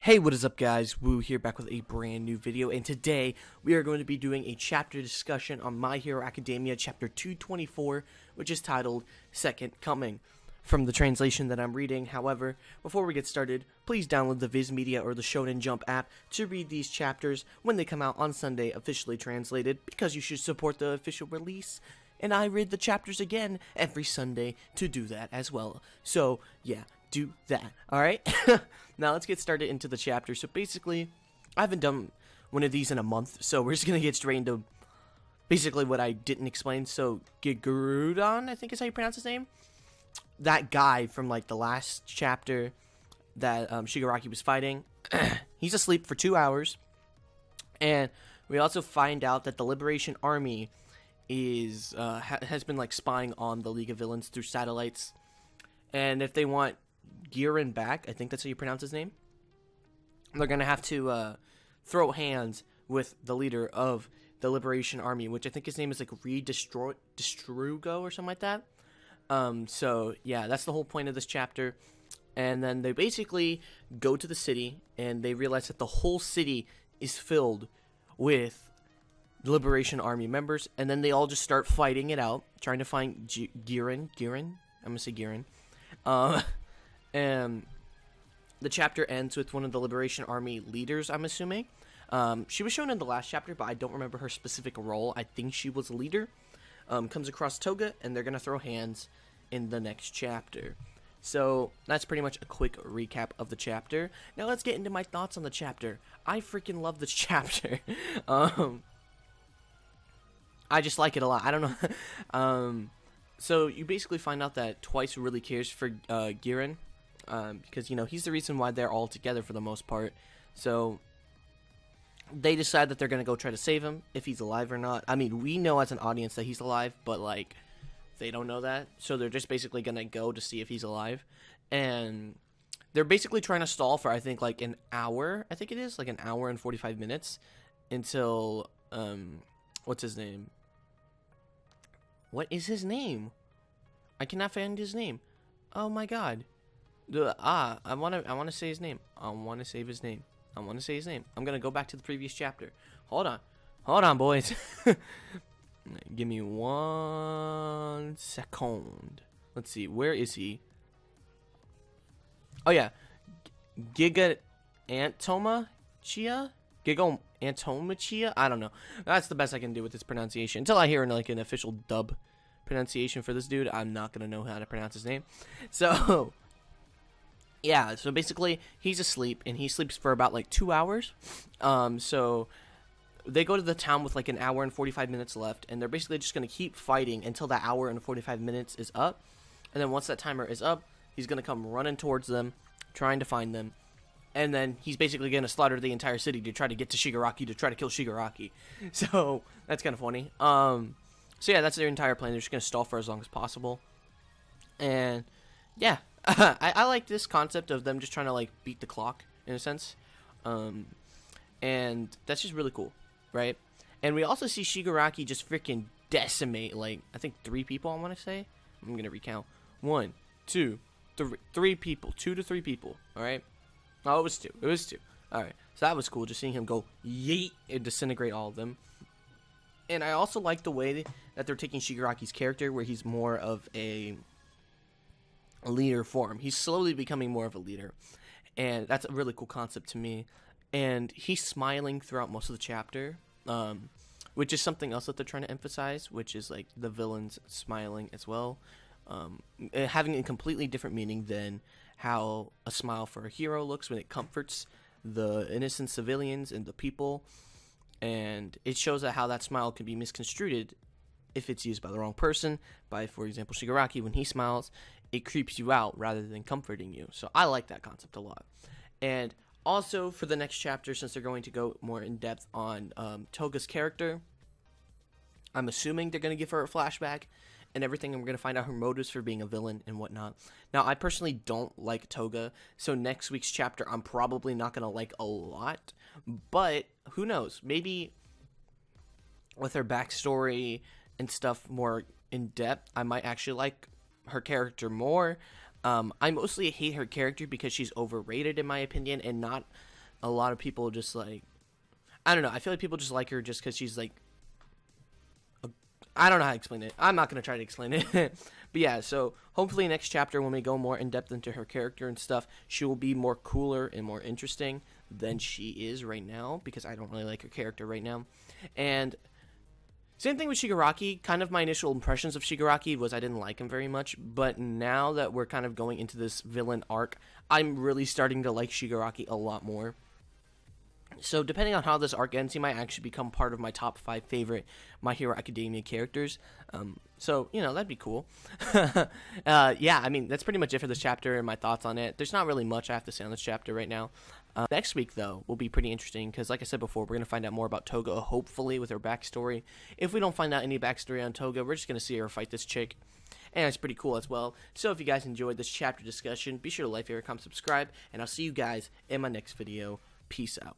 Hey, what is up guys? Woo here, back with a brand new video, and today we are going to be doing a chapter discussion on My Hero Academia chapter 224, which is titled Second Coming. From the translation that I'm reading, however, before we get started, please download the Viz Media or the Shonen Jump app to read these chapters when they come out on Sunday officially translated, because you should support the official release. And I read the chapters again every Sunday to do that as well. So, yeah, do that, alright? Now let's get started into the chapter. So basically, I haven't done one of these in a month, so we're just going to get straight into basically what I didn't explain. So, Gigurudon, I think is how you pronounce his name? That guy from, like, the last chapter that Shigaraki was fighting, he's asleep for 2 hours. And we also find out that the Liberation Army is has been, like, spying on the League of Villains through satellites. And if they want Giren back, I think that's how you pronounce his name, they're going to have to throw hands with the leader of the Liberation Army, which I think his name is, like, Destrugo or something like that. So, yeah, that's the whole point of this chapter. And then they basically go to the city, and they realize that the whole city is filled with Liberation Army members, and then they all just start fighting it out, trying to find Giren, I'm gonna say Giren, and the chapter ends with one of the Liberation Army leaders, I'm assuming. She was shown in the last chapter, but I don't remember her specific role. I think she was a leader. Comes across Toga, and they're gonna throw hands in the next chapter. So that's pretty much a quick recap of the chapter. Now let's get into my thoughts on the chapter. I freaking love this chapter. I just like it a lot. I don't know. So you basically find out that Twice really cares for Giren, because, you know, he's the reason why they're all together for the most part. So they decide that they're going to go try to save him, if he's alive or not. I mean, we know as an audience that he's alive, but, like, they don't know that. So they're just basically going to go to see if he's alive. And they're basically trying to stall for, I think, like, an hour. I think it is, like, an hour and 45 minutes until, what's his name? What is his name? I cannot find his name. Oh my god. I wanna say his name. I wanna say his name. I'm gonna go back to the previous chapter. Hold on, boys. Give me 1 second. Let's see. Where is he? Oh yeah, Giga Antomachia. Giga Antomachia? I don't know. That's the best I can do with this pronunciation. Until I hear, like, an official dub pronunciation for this dude, I'm not going to know how to pronounce his name. So, yeah. So, basically, he's asleep, and he sleeps for about, like, 2 hours. So, they go to the town with, like, an hour and 45 minutes left, and they're basically just going to keep fighting until that hour and 45 minutes is up. And then once that timer is up, he's going to come running towards them, trying to find them. And then he's basically going to slaughter the entire city to try to get to Shigaraki, to try to kill Shigaraki. So, that's kind of funny. So yeah, that's their entire plan. They're just going to stall for as long as possible. And, yeah. I like this concept of them just trying to, like, beat the clock, in a sense. And that's just really cool, right? And we also see Shigaraki just freaking decimate, like, I think 3 people, I want to say. I'm going to recount. 1, 2, 3 people. 2 to 3 people, alright? Oh, it was 2. It was 2. Alright. So that was cool, just seeing him go yeet and disintegrate all of them. And I also like the way that they're taking Shigaraki's character, where he's more of a leader form. He's slowly becoming more of a leader. And that's a really cool concept to me. And he's smiling throughout most of the chapter, which is something else that they're trying to emphasize, which is, like, the villains smiling as well. Having a completely different meaning than how a smile for a hero looks when it comforts the innocent civilians and the people. And it shows that how that smile can be misconstrued if it's used by the wrong person. By, for example, Shigaraki, when he smiles, it creeps you out rather than comforting you. So I like that concept a lot. And also, for the next chapter, since they're going to go more in depth on Toga's character, I'm assuming they're going to give her a flashback and everything, and we're going to find out her motives for being a villain and whatnot. Now, I personally don't like Toga, so next week's chapter I'm probably not going to like a lot, but who knows? Maybe with her backstory and stuff more in depth, I might actually like her character more. I mostly hate her character because she's overrated, in my opinion, and not a lot of people just like, I don't know, I feel like people just like her just because she's like, I don't know how to explain it. I'm not going to try to explain it. But yeah, so hopefully next chapter when we go more in depth into her character and stuff, she will be more cooler and more interesting than she is right now, because I don't really like her character right now. And same thing with Shigaraki. Kind of my initial impressions of Shigaraki was I didn't like him very much, but now that we're kind of going into this villain arc, I'm really starting to like Shigaraki a lot more. So depending on how this arc ends, he might actually become part of my top 5 favorite My Hero Academia characters. So, you know, that'd be cool. Yeah, I mean, that's pretty much it for this chapter and my thoughts on it. There's not really much I have to say on this chapter right now. Next week, though, will be pretty interesting because, like I said before, we're going to find out more about Toga, hopefully, with her backstory. If we don't find out any backstory on Toga, we're just going to see her fight this chick. And it's pretty cool as well. So if you guys enjoyed this chapter discussion, be sure to like, favorite, comment, subscribe, and I'll see you guys in my next video. Peace out.